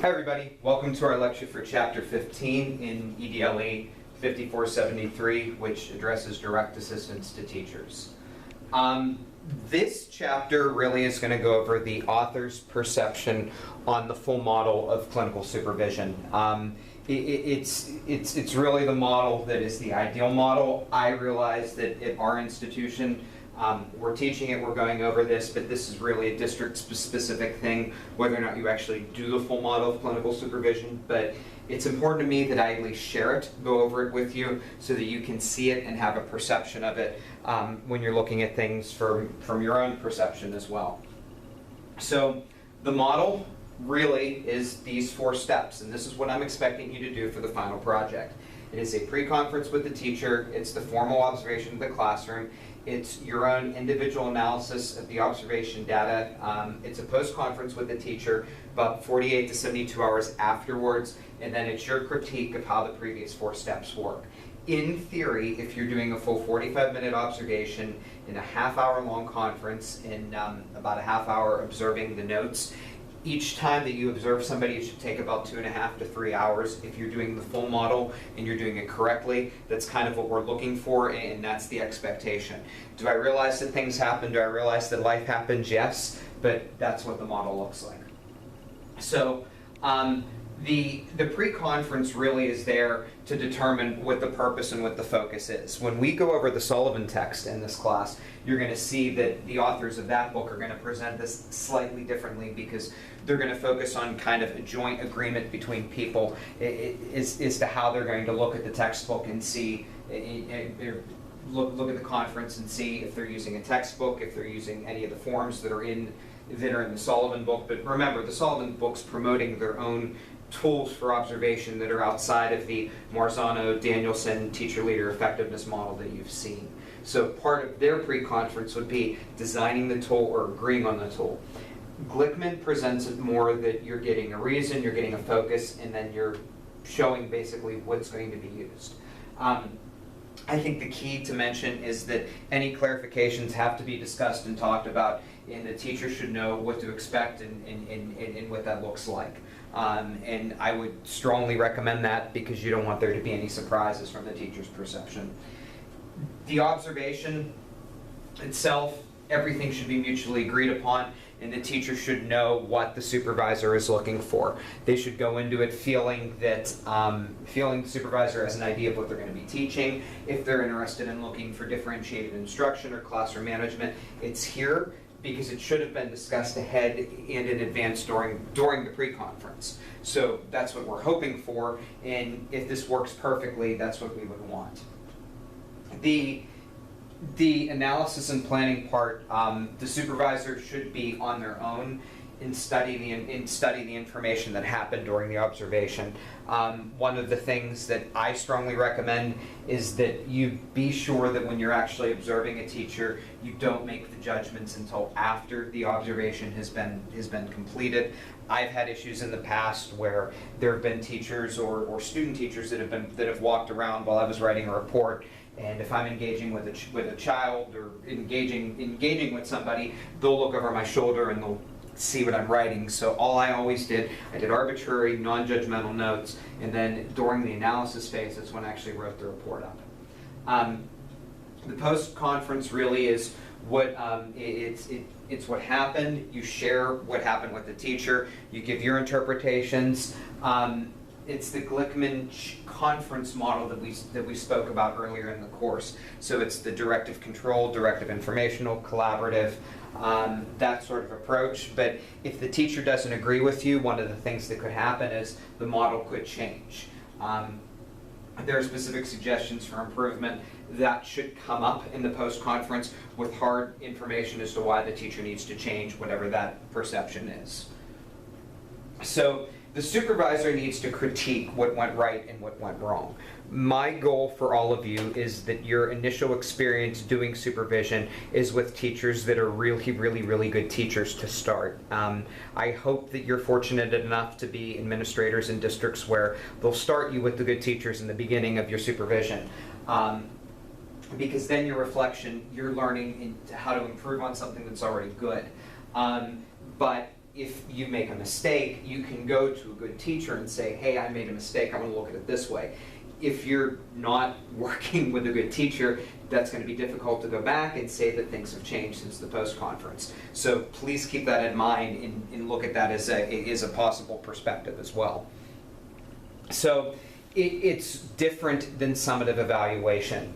Hi everybody, welcome to our lecture for Chapter 15 in EDLE 5473, which addresses direct assistance to teachers. This chapter really is going to go over the author's perception on the full model of clinical supervision. It's really the model that is the ideal model. I realize that at our institution, we're teaching it, we're going over this, but this is really a district-specific thing, whether or not you actually do the full model of clinical supervision. But it's important to me that I at least share it, go over it with you, so that you can see it and have a perception of it when you're looking at things from your own perception as well. So the model really is these 4 steps, and this is what I'm expecting you to do for the final project. It is a pre-conference with the teacher, it's the formal observation of the classroom, it's your own individual analysis of the observation data, it's a post-conference with the teacher about 48 to 72 hours afterwards, and then it's your critique of how the previous 4 steps work. In theory, if you're doing a full 45-minute observation in a half-hour-long conference, in about a half hour observing the notes, each time that you observe somebody, it should take about 2.5 to 3 hours. If you're doing the full model and you're doing it correctly, that's kind of what we're looking for, and that's the expectation. Do I realize that things happen? Do I realize that life happens? Yes, but that's what the model looks like. So the pre-conference really is there to determine what the purpose and what the focus is. When we go over the Sullivan text in this class, you're going to see that the authors of that book are going to present this slightly differently, because they're going to focus on kind of a joint agreement between people as to how they're going to look at the textbook and see, look at the conference and see if they're using a textbook, if they're using any of the forms that are in the Sullivan book. But remember, the Sullivan book's promoting their own tools for observation that are outside of the Marzano-Danielson teacher-leader effectiveness model that you've seen. So part of their pre-conference would be designing the tool or agreeing on the tool. Glickman presents it more that you're getting a reason, you're getting a focus, and then you're showing basically what's going to be used. I think the key to mention is that any clarifications have to be discussed and talked about, and the teacher should know what to expect and what that looks like. And I would strongly recommend that, because you don't want there to be any surprises from the teacher's perception. The observation itself, everything should be mutually agreed upon, and the teacher should know what the supervisor is looking for. They should go into it feeling that, feeling the supervisor has an idea of what they're going to be teaching. If they're interested in looking for differentiated instruction or classroom management, it's here, because it should have been discussed ahead and in advance during the pre-conference. So that's what we're hoping for, and if this works perfectly, that's what we would want. The analysis and planning part, the supervisor should be on their own and study the information that happened during the observation. One of the things that I strongly recommend is that you be sure that when you're actually observing a teacher, you don't make the judgments until after the observation has been completed. I've had issues in the past where there have been teachers or student teachers that have walked around while I was writing a report, and if I'm engaging with a child or engaging with somebody, they'll look over my shoulder and they'll see what I'm writing. So all I always did, I did arbitrary, non-judgmental notes, and then during the analysis phase, that's when I actually wrote the report up. The post-conference really is what it's what happened. You share what happened with the teacher. You give your interpretations. It's the Glickman Ch conference model that we spoke about earlier in the course. So it's the directive control, directive informational, collaborative, that sort of approach. But if the teacher doesn't agree with you, one of the things that could happen is the model could change. There are specific suggestions for improvement that should come up in the post-conference with hard information as to why the teacher needs to change whatever that perception is. So the supervisor needs to critique what went right and what went wrong. My goal for all of you is that your initial experience doing supervision is with teachers that are really, really, really good teachers to start. I hope that you're fortunate enough to be administrators in districts where they'll start you with the good teachers in the beginning of your supervision. Because then your reflection, you're learning how to improve on something that's already good. But if you make a mistake, you can go to a good teacher and say, hey, I made a mistake, I want to look at it this way. If you're not working with a good teacher, that's going to be difficult to go back and say that things have changed since the post-conference. So please keep that in mind and look at that as a possible perspective as well. So it's different than summative evaluation.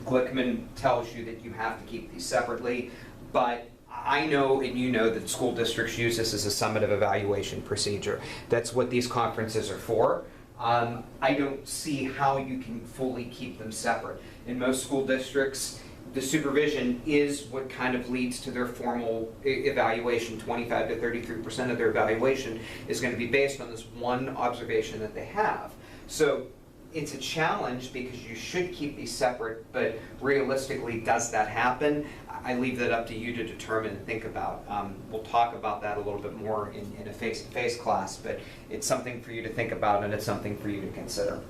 Glickman tells you that you have to keep these separately, but I know and you know that school districts use this as a summative evaluation procedure. That's what these conferences are for. I don't see how you can fully keep them separate. In most school districts, the supervision is what kind of leads to their formal evaluation. 25 to 33% of their evaluation is going to be based on this one observation that they have. So it's a challenge because you should keep these separate, but realistically, does that happen? I leave that up to you to determine and think about. We'll talk about that a little bit more in a face-to-face class, but it's something for you to think about and it's something for you to consider.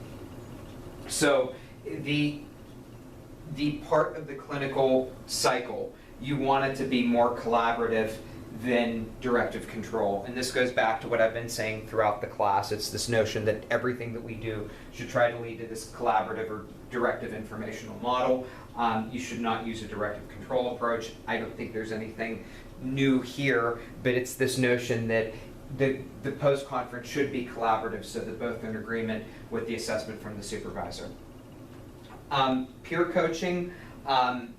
So the part of the clinical cycle, you want it to be more collaborative than directive control. And this goes back to what I've been saying throughout the class. It's this notion that everything that we do should try to lead to this collaborative or directive informational model. You should not use a directive control approach. I don't think there's anything new here, but it's this notion that the post-conference should be collaborative so that both are in agreement with the assessment from the supervisor. Peer coaching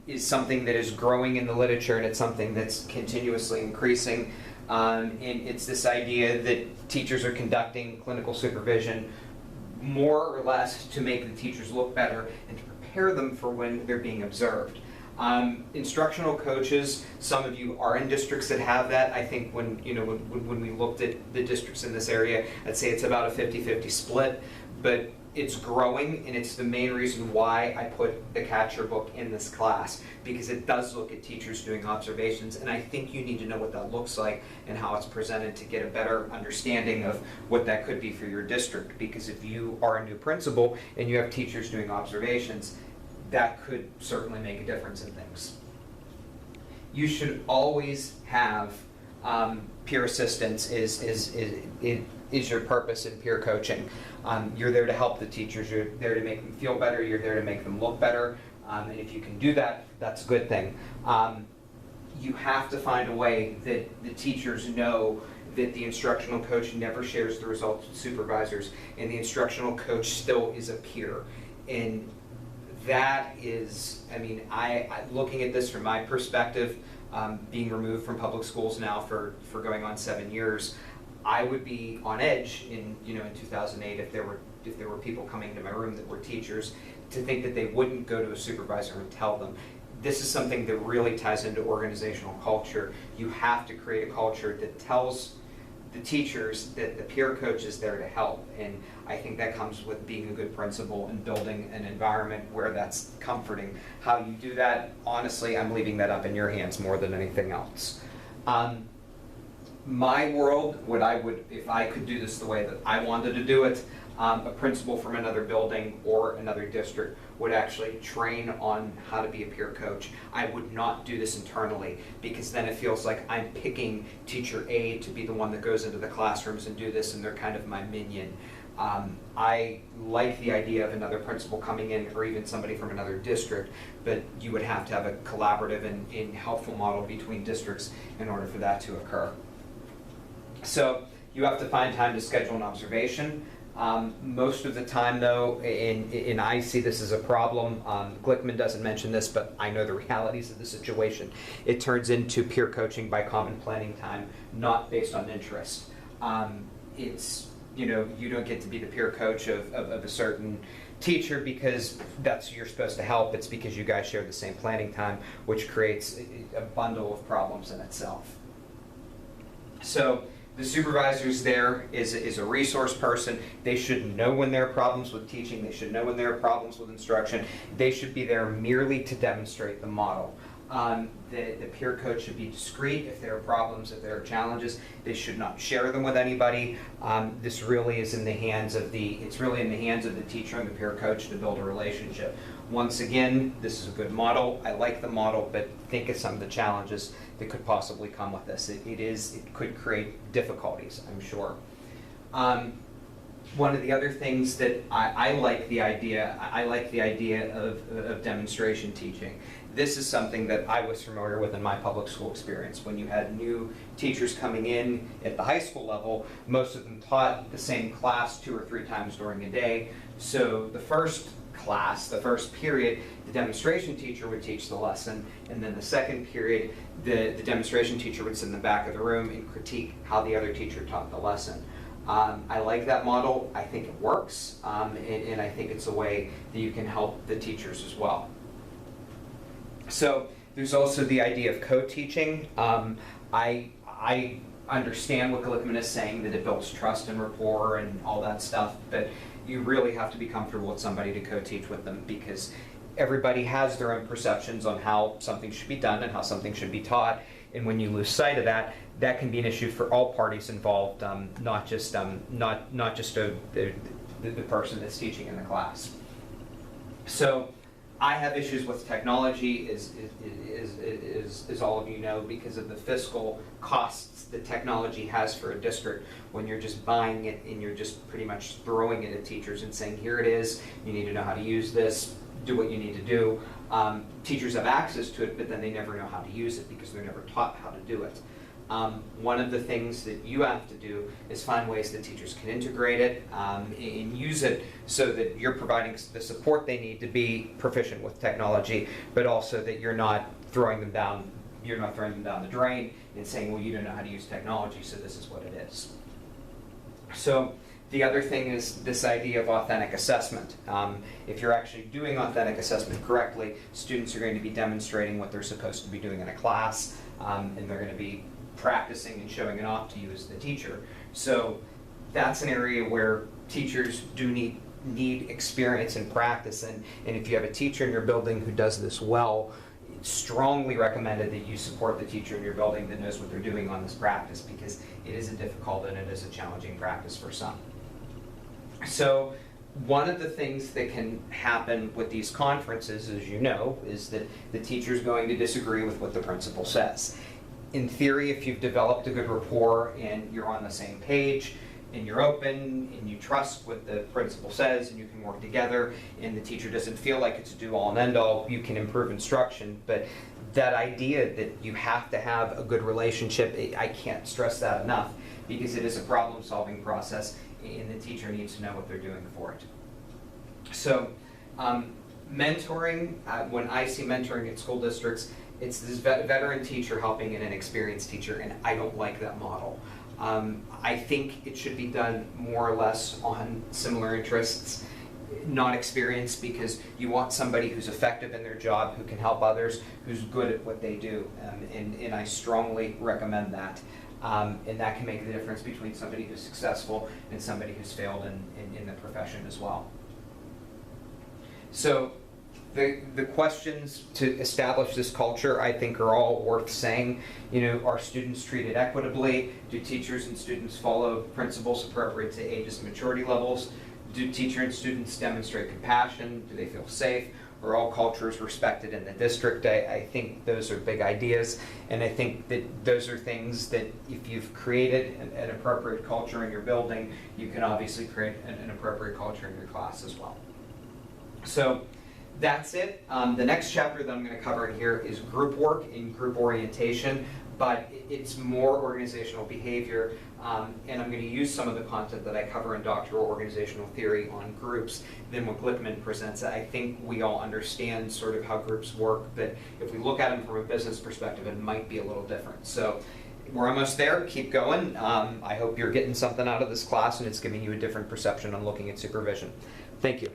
is something that is growing in the literature, and it's something that's continuously increasing. And it's this idea that teachers are conducting clinical supervision more or less to make the teachers look better and to prepare them for when they're being observed. Instructional coaches, some of you are in districts that have that. I think when we looked at the districts in this area, I'd say it's about a 50-50 split, but it's growing, and it's the main reason why I put the Catcher book in this class, because it does look at teachers doing observations, and I think you need to know what that looks like and how it's presented to get a better understanding of what that could be for your district. Because if you are a new principal and you have teachers doing observations, that could certainly make a difference in things. You should always have peer assistance is your purpose in peer coaching. You're there to help the teachers, you're there to make them feel better, you're there to make them look better, and if you can do that, that's a good thing. You have to find a way that the teachers know that the instructional coach never shares the results with supervisors, and the instructional coach still is a peer. And that is, I mean, looking at this from my perspective, being removed from public schools now for going on 7 years, I would be on edge in 2008 if there were people coming into my room that were teachers, to think that they wouldn't go to a supervisor and tell them. This is something that really ties into organizational culture. You have to create a culture that tells the teachers that the peer coach is there to help, and I think that comes with being a good principal and building an environment where that's comforting. How you do that, honestly, I'm leaving that up in your hands more than anything else. My world, if I could do this the way that I wanted to do it, a principal from another building or another district would actually train on how to be a peer coach. I would not do this internally, because then it feels like I'm picking teacher A to be the one that goes into the classrooms and do this, and they're kind of my minion. I like the idea of another principal coming in, or even somebody from another district, but you would have to have a collaborative and helpful model between districts in order for that to occur. So you have to find time to schedule an observation. Most of the time, though, and I see this as a problem, Glickman doesn't mention this, but I know the realities of the situation. It turns into peer coaching by common planning time, not based on interest. It's, you don't get to be the peer coach of a certain teacher because that's who you're supposed to help. It's because you guys share the same planning time, which creates a bundle of problems in itself. So the supervisor's there is a resource person. They should know when there are problems with teaching. They should know when there are problems with instruction. They should be there merely to demonstrate the model. The peer coach should be discreet. If there are problems, if there are challenges, they should not share them with anybody. This really is in the hands of it's really in the hands of the teacher and the peer coach to build a relationship. Once again, this is a good model. I like the model, but think of some of the challenges that could possibly come with this. It could create difficulties, I'm sure. One of the other things that I like the idea of demonstration teaching. This is something that I was familiar with in my public school experience. When you had new teachers coming in at the high school level, most of them taught the same class 2 or 3 times during a day. So the first class, the first period, the demonstration teacher would teach the lesson, and then the second period, the demonstration teacher would sit in the back of the room and critique how the other teacher taught the lesson. I like that model. I think it works, and I think it's a way that you can help the teachers as well. So there's also the idea of co-teaching. I understand what Glickman is saying, that it builds trust and rapport and all that stuff, but you really have to be comfortable with somebody to co-teach with them, because everybody has their own perceptions on how something should be done and how something should be taught. And when you lose sight of that, that can be an issue for all parties involved, not just the person that's teaching in the class. So I have issues with technology, as all of you know, because of the fiscal costs that technology has for a district. When you're just buying it and you're just pretty much throwing it at teachers and saying, here it is, you need to know how to use this, do what you need to do. Teachers have access to it, but then they never know how to use it because they're never taught how to do it. One of the things that you have to do is find ways that teachers can integrate it and use it so that you're providing the support they need to be proficient with technology, but also that you're not throwing them down the drain and saying, well, you don't know how to use technology, so this is what it is. So the other thing is this idea of authentic assessment. If you're actually doing authentic assessment correctly, students are going to be demonstrating what they're supposed to be doing in a class, and they're going to be practicing and showing it off to you as the teacher. So that's an area where teachers do need experience and practice, and if you have a teacher in your building who does this well, it's strongly recommended that you support the teacher in your building that knows what they're doing on this practice, because it is a difficult and it is a challenging practice for some. So one of the things that can happen with these conferences, as you know, is that the teacher is going to disagree with what the principal says. In theory, if you've developed a good rapport and you're on the same page and you're open and you trust what the principal says and you can work together and the teacher doesn't feel like it's a do-all and end-all, you can improve instruction. But that idea that you have to have a good relationship, I can't stress that enough, because it is a problem-solving process and the teacher needs to know what they're doing for it. So mentoring, when I see mentoring at school districts, it's this veteran teacher helping an inexperienced teacher, and I don't like that model. I think it should be done more or less on similar interests, not experience, because you want somebody who's effective in their job, who can help others, who's good at what they do, and I strongly recommend that. And that can make the difference between somebody who's successful and somebody who's failed in the profession as well. So the questions to establish this culture, I think, are all worth saying. You know, are students treated equitably? Do teachers and students follow principles appropriate to ages and maturity levels? Do teacher and students demonstrate compassion? Do they feel safe? Are all cultures respected in the district? I think those are big ideas, and I think that those are things that if you've created an appropriate culture in your building, you can obviously create an appropriate culture in your class as well. So that's it. The next chapter that I'm going to cover in here is group work and group orientation, but it's more organizational behavior, and I'm going to use some of the content that I cover in doctoral organizational theory on groups than what Glickman presents. I think we all understand sort of how groups work, but if we look at them from a business perspective, it might be a little different. So we're almost there. Keep going. I hope you're getting something out of this class and it's giving you a different perception on looking at supervision. Thank you.